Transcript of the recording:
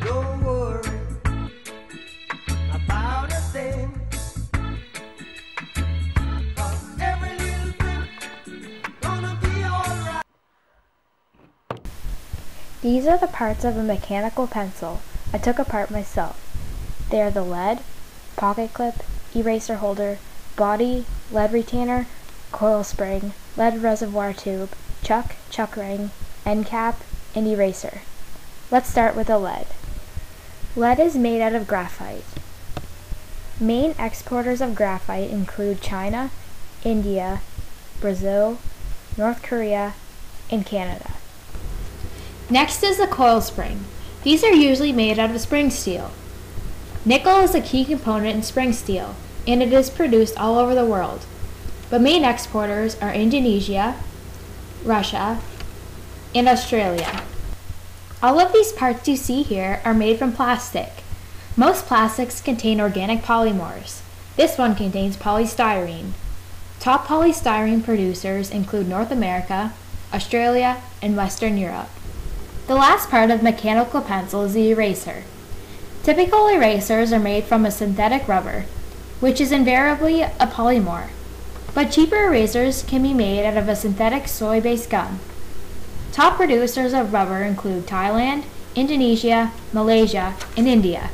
Don't worry about a thing. 'Cause every little thing gonna be alright. These are the parts of a mechanical pencil I took apart myself. They are the lead, pocket clip, eraser holder, body, lead retainer, coil spring, lead reservoir tube, chuck ring, end cap, and eraser. Let's start with the lead. Lead is made out of graphite. Main exporters of graphite include China, India, Brazil, North Korea, and Canada. Next is the coil spring. These are usually made out of spring steel. Nickel is a key component in spring steel, and it is produced all over the world. But main exporters are Indonesia, Russia, and Australia. All of these parts you see here are made from plastic. Most plastics contain organic polymers. This one contains polystyrene. Top polystyrene producers include North America, Australia, and Western Europe. The last part of mechanical pencil is the eraser. Typical erasers are made from a synthetic rubber, which is invariably a polymer, but cheaper erasers can be made out of a synthetic soy-based gum. Top producers of rubber include Thailand, Indonesia, Malaysia, and India.